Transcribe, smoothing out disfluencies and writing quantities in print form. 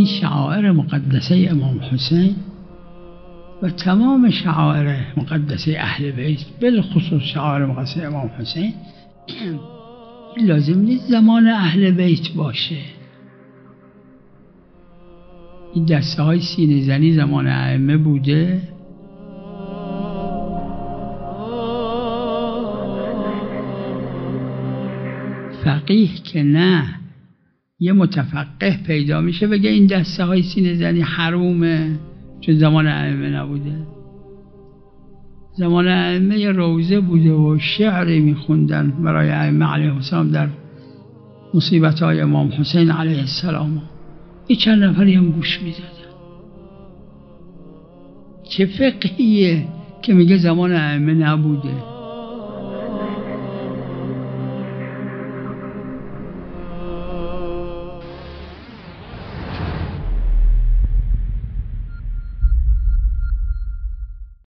این شعائر مقدسه امام حسین و تمام شعائر مقدسه اهل بیت، بالخصوص شعائر مقدسه امام حسین، لازم نیست زمان اهل بیت باشه. این دسته های سینه زنی زمان ائمه بوده. فقیه که نه، یه متفقه پیدا میشه بگه این دسته های سینه زنی حرومه چون زمان ائمه نبوده. زمان ائمه یه روزه بوده و شعری میخوندن برای ائمه علیه السلام در مصیبت های امام حسین علیه السلام. یه چند نفری هم گوش میدادن. چه فقهیه که میگه زمان ائمه نبوده؟